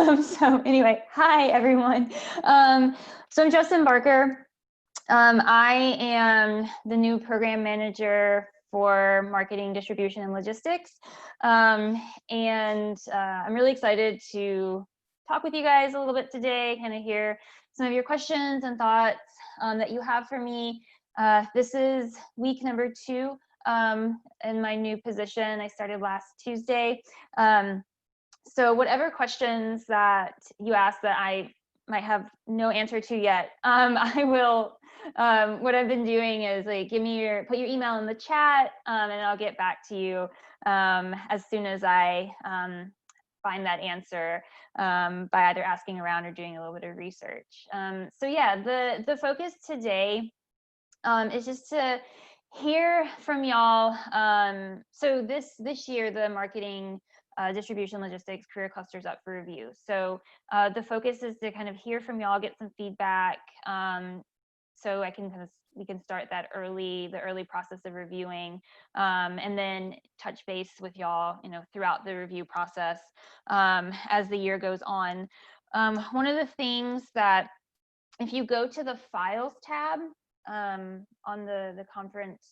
So anyway, hi everyone. So I'm Justin Barker. I am the new program manager for marketing, distribution, and logistics. I'm really excited to talk with you guys a little bit today, kind of hear some of your questions and thoughts that you have for me. This is week number 2 in my new position. I started last Tuesday. So whatever questions that you ask that I might have no answer to yet, I will, what I've been doing is like, put your email in the chat and I'll get back to you as soon as I find that answer by either asking around or doing a little bit of research. So yeah, the focus today is just to hear from y'all. So this year, the marketing, distribution, logistics, career clusters up for review. So the focus is to kind of hear from y'all, get some feedback, so we can start the early process of reviewing, and then touch base with y'all, throughout the review process as the year goes on. One of the things that, if you go to the Files tab on the conference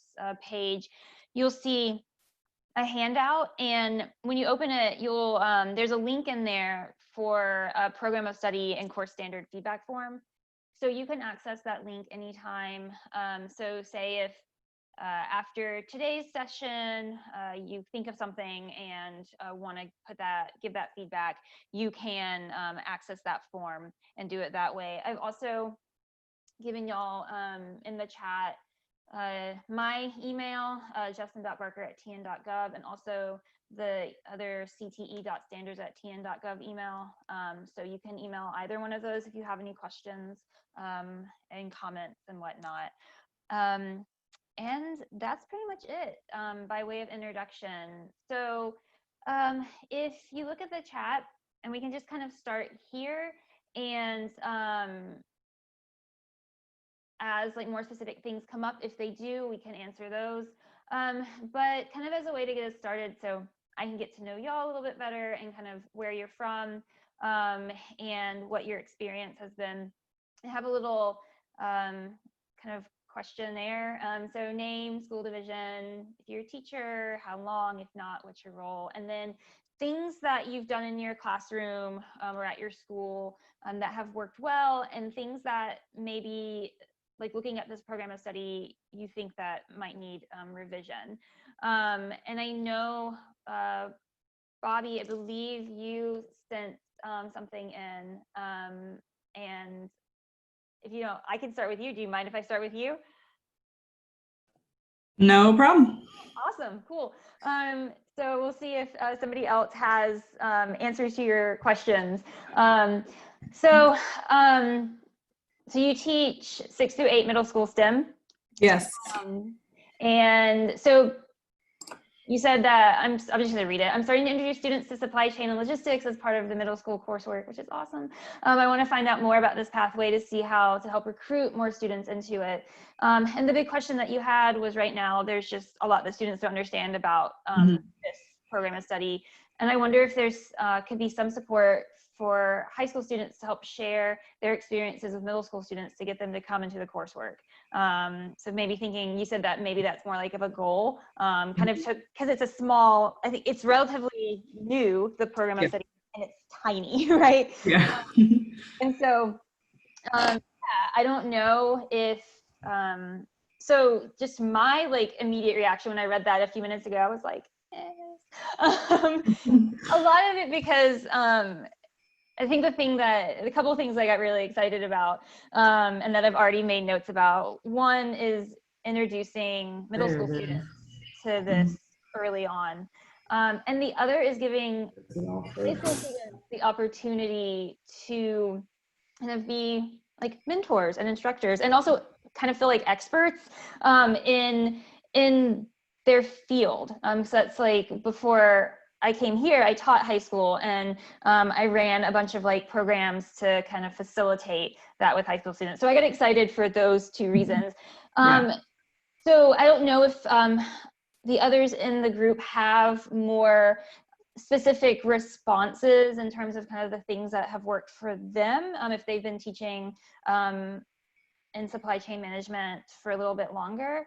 page, you'll see a handout, and when you open it, you'll there's a link in there for a program of study and course standard feedback form. So you can access that link anytime. So say if after today's session you think of something and want to give that feedback, you can access that form and do it that way. I've also given y'all in the chat my email, justin.barker@tn.gov, and also the other cte.standards@tn.gov email. So you can email either one of those if you have any questions and comments and whatnot. And that's pretty much it by way of introduction. So if you look at the chat, and we can just kind of start here, and as like more specific things come up, if they do, we can answer those. But kind of as a way to get us started, so I can get to know y'all a little bit better and kind of where you're from and what your experience has been. I have a little kind of questionnaire. So name, school division, if you're a teacher, how long, if not, what's your role? And then things that you've done in your classroom or at your school that have worked well, and things that maybe, like looking at this program of study, you think that might need revision. And I know, Bobby, I believe you sent something in, and if you don't, I can start with you. Do you mind if I start with you? No problem. Awesome, cool. So we'll see if somebody else has answers to your questions. So you teach 6 through 8 middle school STEM? Yes. And so you said that, I'm just going to read it. I'm starting to introduce students to supply chain and logistics as part of the middle school coursework, which is awesome. I want to find out more about this pathway to see how to help recruit more students into it. And the big question that you had was, right now, there's just a lot that students don't understand about this program of study. And I wonder if there's could be some support for high school students to help share their experiences with middle school students to get them to come into the coursework. So maybe thinking, you said that maybe that's more like of a goal, kind of because it's a small, I think it's relatively new, the program of study, and it's tiny, right? Yeah. And so, yeah, I don't know if, so just my like immediate reaction when I read that a few minutes ago, I was like, a lot of it because, I think the couple of things I got really excited about and that I've already made notes about, one is introducing middle school students to this early on. And the other is giving high school students the opportunity to kind of be like mentors and instructors, and also kind of feel like experts in their field. So that's like, before I came here, I taught high school, and I ran a bunch of like programs to kind of facilitate that with high school students. So I got excited for those two reasons. So I don't know if the others in the group have more specific responses in terms of kind of the things that have worked for them, if they've been teaching in supply chain management for a little bit longer.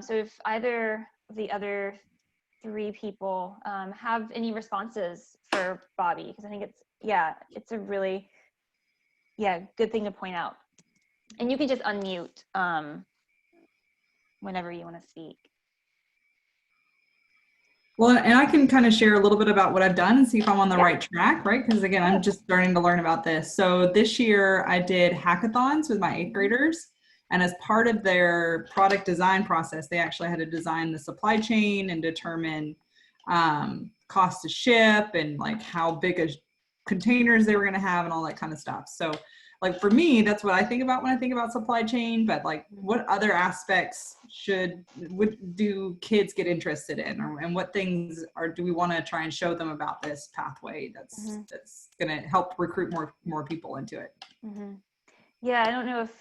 So if either of the other three people have any responses for Bobby, because I think it's a really good thing to point out. And you can just unmute whenever you want to speak. Well, and I can kind of share a little bit about what I've done and see if I'm on the right track, right? Because again, I'm just starting to learn about this. So this year I did hackathons with my 8th graders. And as part of their product design process, they actually had to design the supply chain and determine cost to ship and like how big a containers they were going to have and all that kind of stuff. So like for me, that's what I think about when I think about supply chain, but like what other aspects do kids get interested in, and what things do we want to try and show them about this pathway that's going to help recruit more people into it? Yeah, I don't know if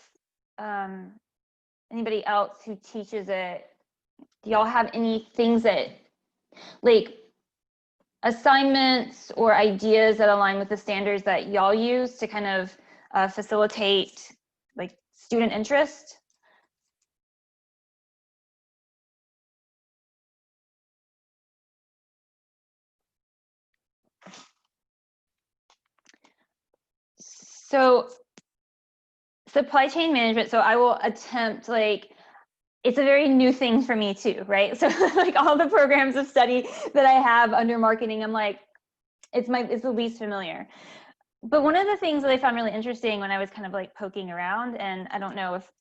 anybody else who teaches it, do y'all have any things that like assignments or ideas that align with the standards that y'all use to kind of facilitate like student interest? So supply chain management, so I will attempt, like, it's a very new thing for me too, right? So like all the programs of study that I have under marketing, I'm like, it's the least familiar. But one of the things that I found really interesting when I was kind of like poking around, and I don't know if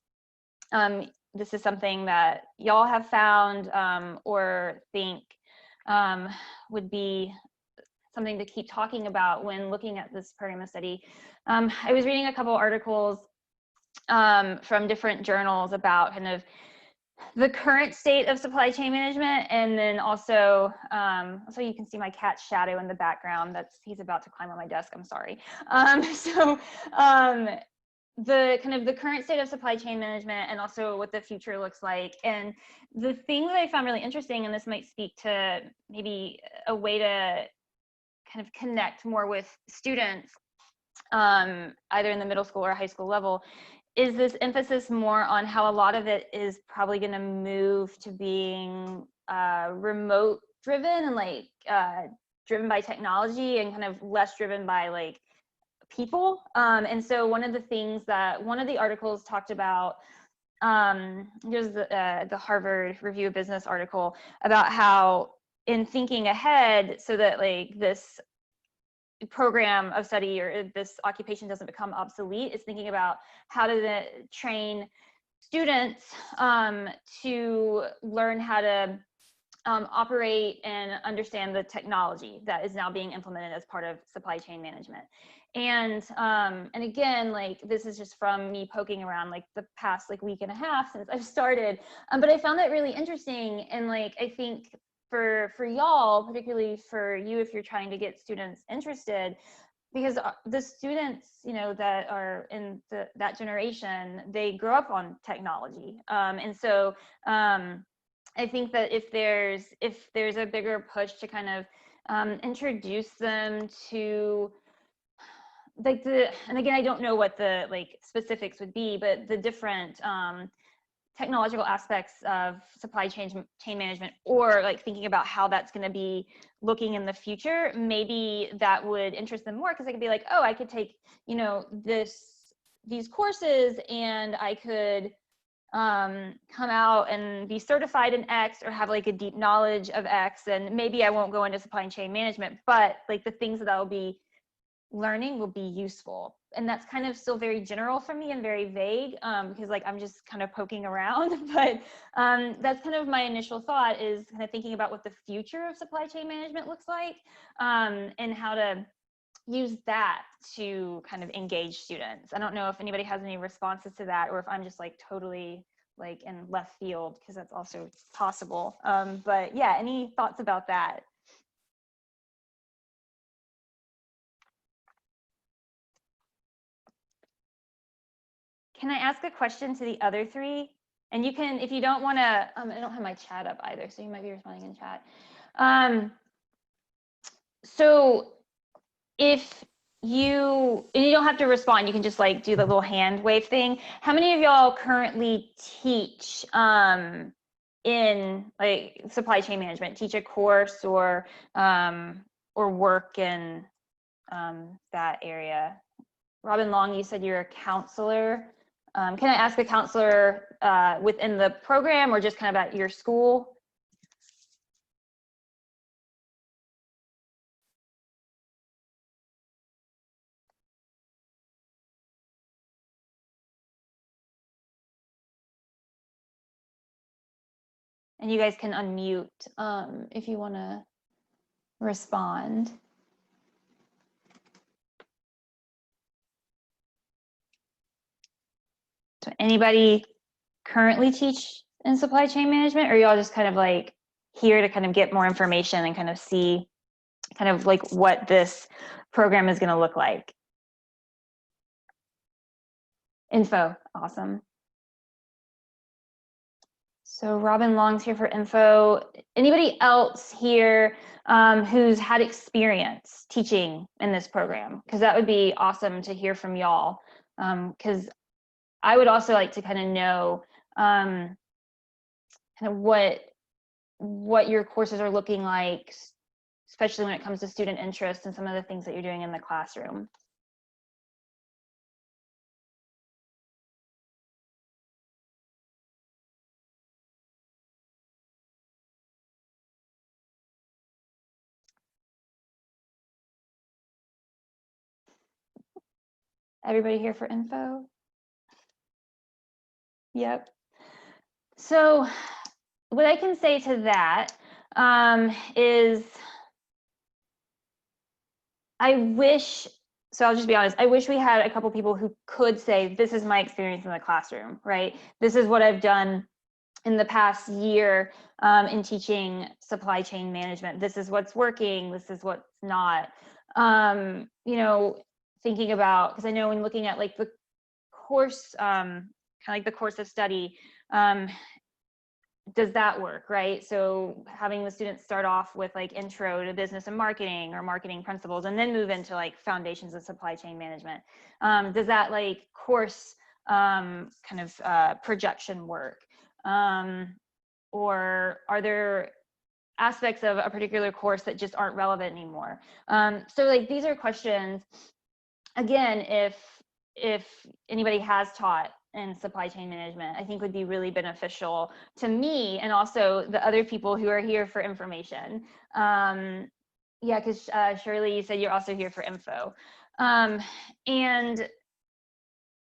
this is something that y'all have found or think would be something to keep talking about when looking at this program of study. I was reading a couple articles from different journals about kind of the current state of supply chain management, and then also you can see my cat's shadow in the background. He's about to climb on my desk. I'm sorry. The kind of the current state of supply chain management, and also what the future looks like. And the thing that I found really interesting, and this might speak to maybe a way to kind of connect more with students, either in the middle school or high school level, is this emphasis more on how a lot of it is probably going to move to being remote driven and like driven by technology, and kind of less driven by like people. And so one of the things that one of the articles talked about, here's the Harvard Review of Business article about how in thinking ahead so that like this program of study or this occupation doesn't become obsolete, is thinking about how to train students to learn how to operate and understand the technology that is now being implemented as part of supply chain management. And again, like this is just from me poking around like the past like week and a half since I've started, but I found that really interesting. And like I think for y'all, particularly for you, if you're trying to get students interested, because the students, you know, that are in that generation, they grow up on technology, and so I think that if there's a bigger push to kind of introduce them to like and again, I don't know what the like specifics would be, but the different technological aspects of supply chain management, or like thinking about how that's going to be looking in the future, maybe that would interest them more, because they could be like, oh, I could take, you know, these courses, and I could come out and be certified in X, or have like a deep knowledge of X, and maybe I won't go into supply chain management, but like the things that I'll be learning will be useful. And that's kind of still very general for me and very vague, because like I'm just kind of poking around, but that's kind of my initial thought, is kind of thinking about what the future of supply chain management looks like, and how to use that to kind of engage students. I don't know if anybody has any responses to that, or if I'm just like totally like in left field, because that's also possible. But yeah, any thoughts about that? Can I ask a question to the other three? And you can, if you don't want to, I don't have my chat up either, so you might be responding in chat. So if you, and you don't have to respond, you can just like do the little hand wave thing. How many of y'all currently teach in like supply chain management, teach a course or work in that area? Robin Long, you said you're a counselor. Can I ask a counselor within the program or just kind of at your school? And you guys can unmute if you want to respond. So anybody currently teach in supply chain management, or y'all just kind of like here to kind of get more information and kind of see kind of like what this program is going to look like? Info, awesome. So Robin Long's here for info. Anybody else here who's had experience teaching in this program? Because that would be awesome to hear from y'all. Because I would also like to kind of know kind of what your courses are looking like, especially when it comes to student interest and some of the things that you're doing in the classroom. Everybody here for info? Yep. So what I can say to that is I wish, so I'll just be honest, I wish we had a couple people who could say, this is my experience in the classroom, right? This is what I've done in the past year in teaching supply chain management. This is what's working, this is what's not. You know, thinking about, because I know when looking at like the course, kind of like the course of study, does that work, right? So having the students start off with like intro to business and marketing or marketing principles and then move into like foundations of supply chain management. Does that like course kind of projection work? Or are there aspects of a particular course that just aren't relevant anymore? So like these are questions, again, if anybody has taught in supply chain management, I think would be really beneficial to me and also the other people who are here for information. Yeah, because Shirley, you said you're also here for info. And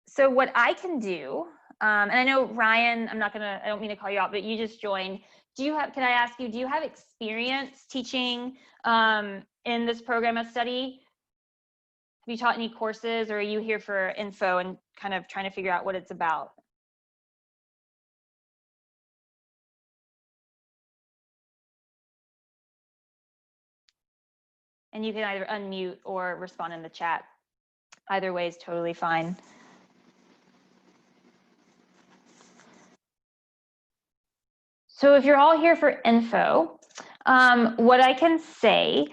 so what I can do, and I know Ryan, I don't mean to call you out, but you just joined. Can I ask you, do you have experience teaching in this program of study? Have you taught any courses, or are you here for info and kind of trying to figure out what it's about? And you can either unmute or respond in the chat. Either way is totally fine. So if you're all here for info, what I can say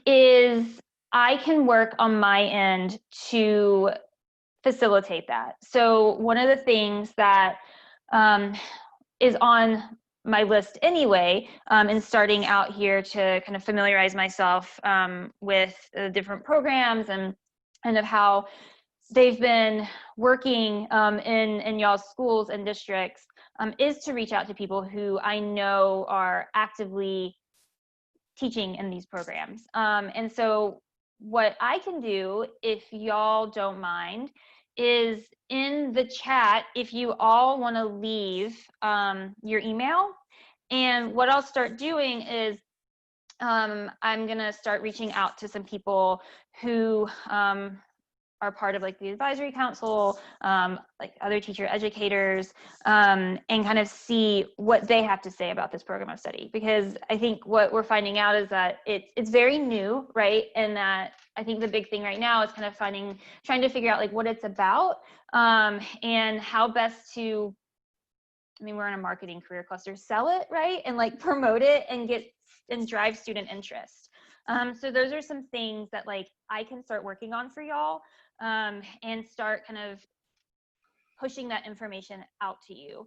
is I can work on my end to facilitate that. So one of the things that is on my list anyway, in starting out here to kind of familiarize myself with the different programs and kind of how they've been working in y'all's schools and districts, is to reach out to people who I know are actively teaching in these programs. And so what I can do, if y'all don't mind, is in the chat, if you all want to leave your email. And what I'll start doing is I'm going to start reaching out to some people who are part of like the advisory council, like other teacher educators, and kind of see what they have to say about this program of study. Because I think what we're finding out is that it's very new, right? And that I think the big thing right now is kind of trying to figure out like what it's about, and how best to, I mean, we're in a marketing career cluster, sell it, right? And like promote it and drive student interest. So those are some things that like I can start working on for y'all, and start kind of pushing that information out to you,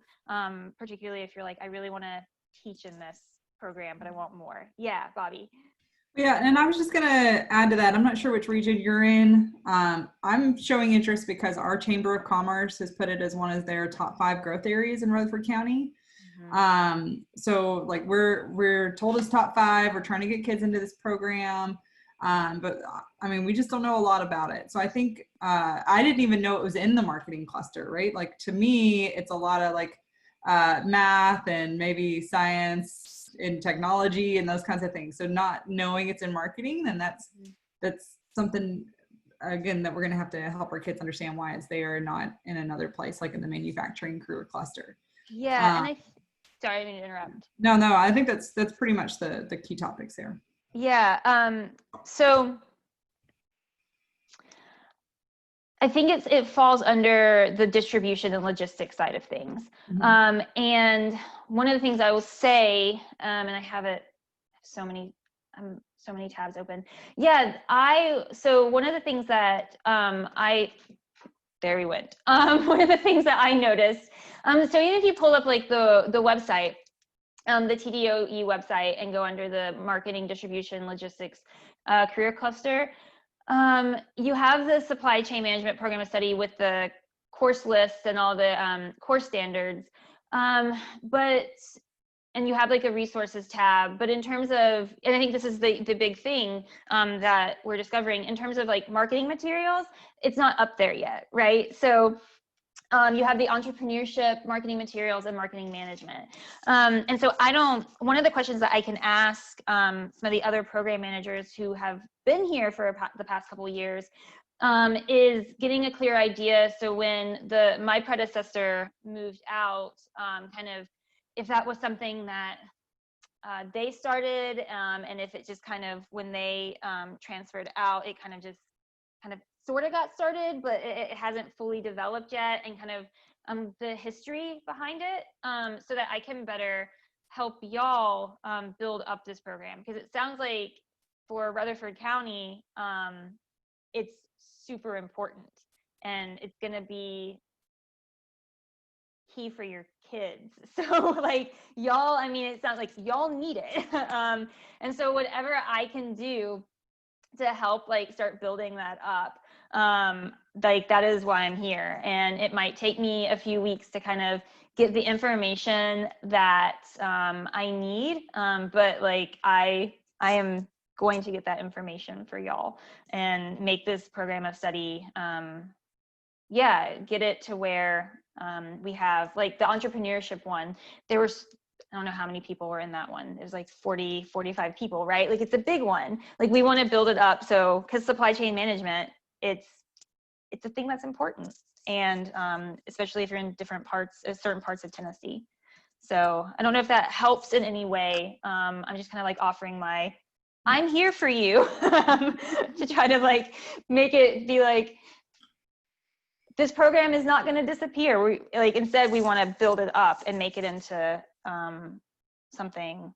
particularly if you're like, I really want to teach in this program, but I want more. Yeah, Bobby. Yeah, and I was just going to add to that. I'm not sure which region you're in. I'm showing interest because our Chamber of Commerce has put it as one of their top 5 growth areas in Rutherford County. So like we're told it's top 5. We're trying to get kids into this program, but I mean, we just don't know a lot about it. So I think I didn't even know it was in the marketing cluster, right? Like to me, it's a lot of like math and maybe science and technology and those kinds of things. So not knowing it's in marketing, then that's something again that we're going to have to help our kids understand why it's there and not in another place like in the manufacturing career cluster. Yeah, and sorry, I didn't mean to interrupt. No, I think that's pretty much the key topics there. Yeah, so I think it falls under the distribution and logistics side of things. And one of the things I will say, and I have it so many tabs open. Yeah, so one of the things that there we went. One of the things that I noticed, so even if you pull up like the website, the TDOE website, and go under the marketing, distribution, logistics career cluster, you have the supply chain management program of study with the course lists and all the course standards, and you have like a resources tab. But in terms of, and I think this is the big thing that we're discovering in terms of like marketing materials, it's not up there yet, right? So you have the entrepreneurship, marketing materials, and marketing management. And so one of the questions that I can ask some of the other program managers who have been here for the past couple of years is getting a clear idea. So when my predecessor moved out, kind of if that was something that they started, and if it just kind of, when they transferred out, it kind of sort of got started, but it hasn't fully developed yet, and kind of the history behind it, so that I can better help y'all build up this program. Because it sounds like for Rutherford County, it's super important, and it's going to be key for your kids. So like y'all, I mean, it sounds like y'all need it. And so whatever I can do to help like start building that up, like that is why I'm here. And it might take me a few weeks to kind of get the information that I need, but like I am going to get that information for y'all and make this program of study, get it to where we have like the entrepreneurship one. There was, I don't know how many people were in that one. It was like 40, 45 people, right? Like it's a big one. Like we want to build it up. So, because supply chain management, it's a thing that's important. And especially if you're in certain parts of Tennessee. So I don't know if that helps in any way. I'm just kind of like offering I'm here for you to try to like make it be like, this program is not going to disappear. Instead we want to build it up and make it into something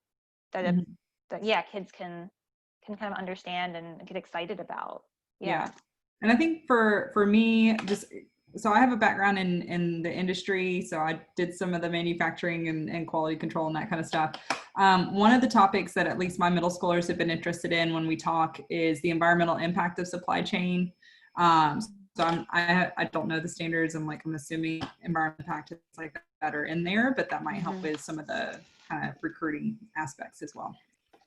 that kids can kind of understand and get excited about. Yeah. And I think for me, so I have a background in the industry, so I did some of the manufacturing and quality control and that kind of stuff. One of the topics that at least my middle schoolers have been interested in when we talk is the environmental impact of supply chain. So I don't know the standards. I'm assuming environmental impact is like that are in there, but that might help with some of the kind of recruiting aspects as well.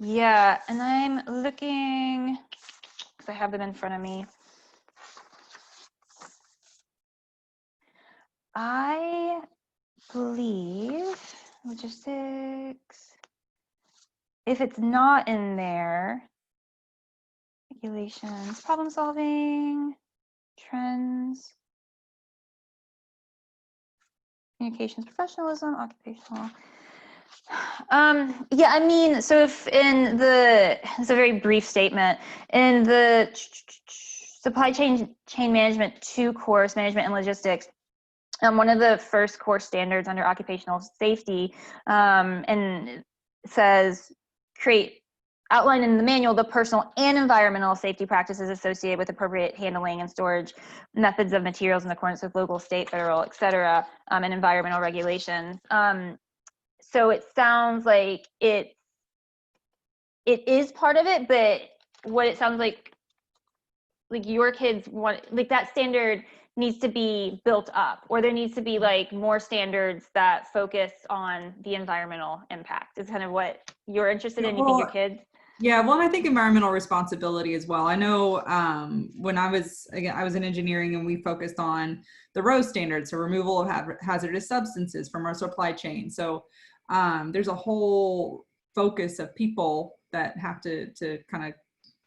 Yeah, and I'm looking, because I have them in front of me. I believe logistics, if it's not in there, regulations, problem solving, trends, communications, professionalism, occupational. Yeah, I mean, so if it's a very brief statement, in the supply chain management 2 course, management and logistics, one of the first core standards under occupational safety, and it says create outline in the manual the personal and environmental safety practices associated with appropriate handling and storage methods of materials in accordance with local, state, federal, et cetera, and environmental regulations. So it sounds like it is part of it, but what it sounds like your kids want, like that standard needs to be built up, or there needs to be like more standards that focus on the environmental impact is kind of what you're interested in. You think your kids? Yeah, well, and I think environmental responsibility as well. I know when I was in engineering, and we focused on the ROS standards, so removal of hazardous substances from our supply chain. So there's a whole focus of people that have to kind of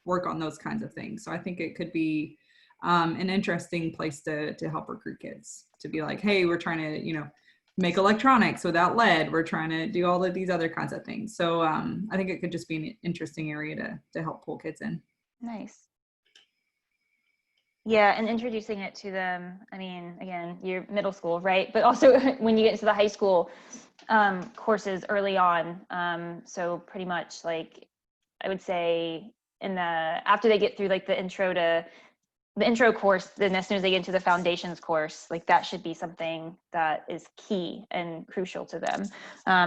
work on those kinds of things. So I think it could be an interesting place to help recruit kids, to be like, hey, we're trying to, you know, make electronics without lead. We're trying to do all of these other kinds of things. So I think it could just be an interesting area to help pull kids in. Nice. Yeah, and introducing it to them. I mean, again, you're middle school, right? But also when you get into the high school courses early on. So pretty much like, I would say after they get through like the intro course, then as soon as they get into the foundations course, like that should be something that is key and crucial to them.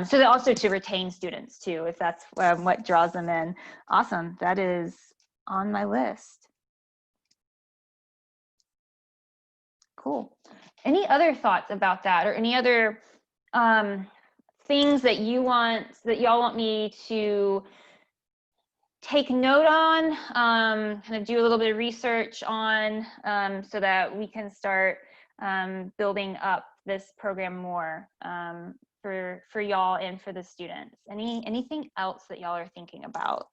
So that also to retain students too, if that's what draws them in. Awesome, that is on my list. Cool. Any other thoughts about that, or any other things that y'all want me to take note on, kind of do a little bit of research on, so that we can start building up this program more for y'all and for the students? Anything else that y'all are thinking about?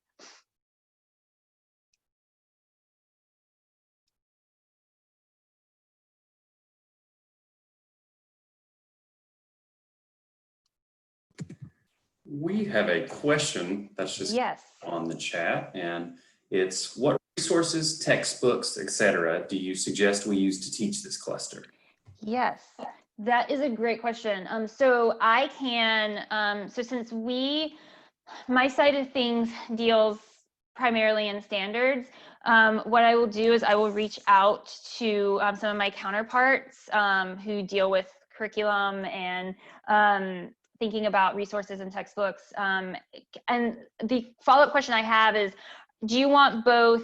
We have a question that's just on the chat, and it's, what resources, textbooks, etc. do you suggest we use to teach this cluster? Yes, that is a great question. So I can, so since my side of things deals primarily in standards, what I will do is I will reach out to some of my counterparts who deal with curriculum and thinking about resources and textbooks. And the follow-up question I have is, do you want both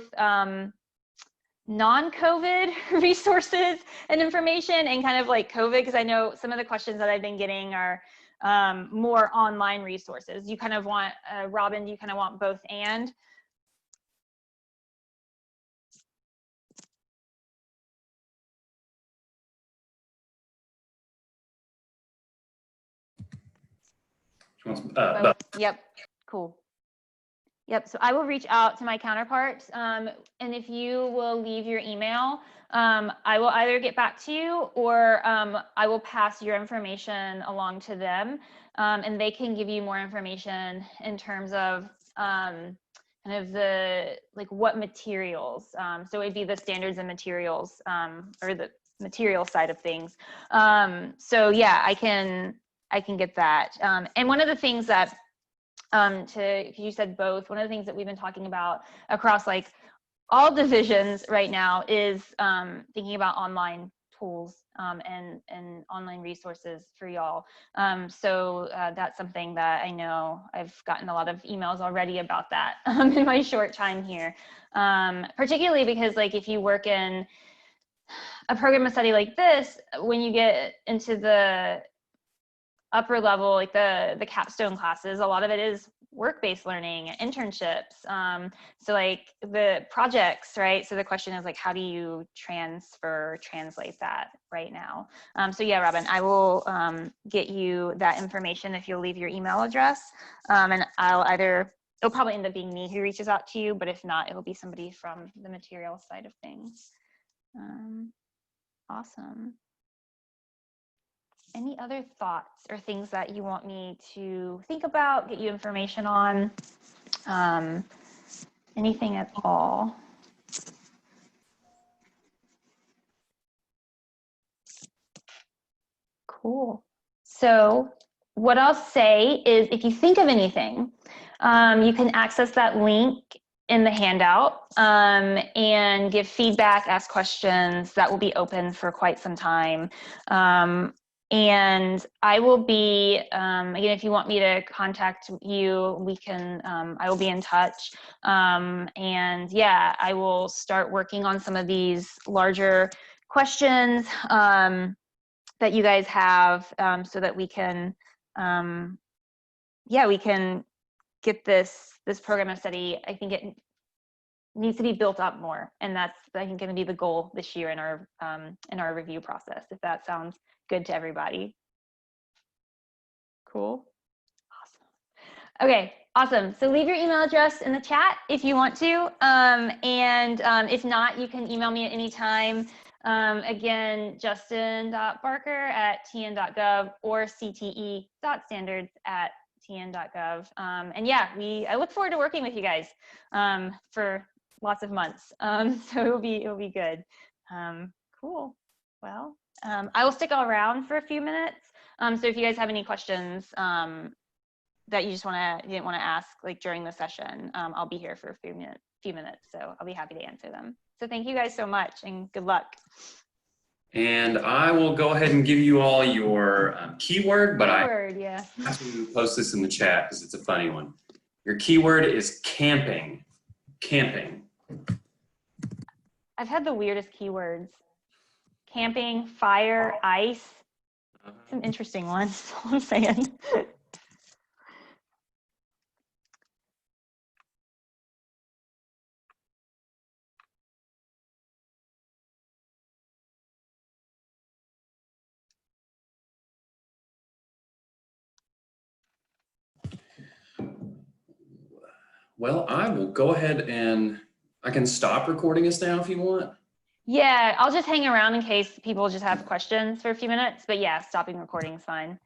non-COVID resources and information and kind of like COVID? Because I know some of the questions that I've been getting are more online resources. You kind of want, Robin, do you kind of want both and? Yep, cool. Yep, so I will reach out to my counterparts, and if you will leave your email, I will either get back to you, or I will pass your information along to them, and they can give you more information in terms of kind of the, like, what materials. So it'd be the standards and materials, or the material side of things. So yeah, I can get that. And one of the things that, you said both, one of the things that we've been talking about across like all divisions right now is thinking about online tools and online resources for y'all. So that's something that I know I've gotten a lot of emails already about that in my short time here, particularly because like if you work in a program of study like this, when you get into the upper level, like the capstone classes, a lot of it is work-based learning, internships. So like the projects, right? So the question is like, how do you translate that right now? So yeah, Robin, I will get you that information if you'll leave your email address. And it'll probably end up being me who reaches out to you, but if not, it'll be somebody from the material side of things. Awesome. Any other thoughts or things that you want me to think about, get you information on? Anything at all? Cool. So what I'll say is, if you think of anything, You can access that link in the handout and give feedback, ask questions. That will be open for quite some time. And I will be, again, if you want me to contact you, we can, I will be in touch. And yeah, I will start working on some of these larger questions that you guys have so that we can, yeah, we can get this program of study. I think it needs to be built up more, and that's, I think, going to be the goal this year in our review process, if that sounds good to everybody. Cool. Awesome. Okay, awesome. So leave your email address in the chat if you want to, and if not, you can email me at any time. Again, justin.barker@tn.gov or cte.standards@tn.gov. And yeah, I look forward to working with you guys for lots of months. So it'll be good. Cool. Well, I will stick around for a few minutes. So if you guys have any questions that you didn't want to ask like during the session, I'll be here for a few minutes. So I'll be happy to answer them. So thank you guys so much and good luck. And I will go ahead and give you all your keyword, but yeah. I have to post this in the chat because it's a funny one. Your keyword is camping. Camping. I've had the weirdest keywords. Camping, fire, ice. Some interesting ones, that's all I'm saying. Well, I will go ahead and I can stop recording us now if you want. Yeah, I'll just hang around in case people just have questions for a few minutes. But yeah, stopping recording is fine.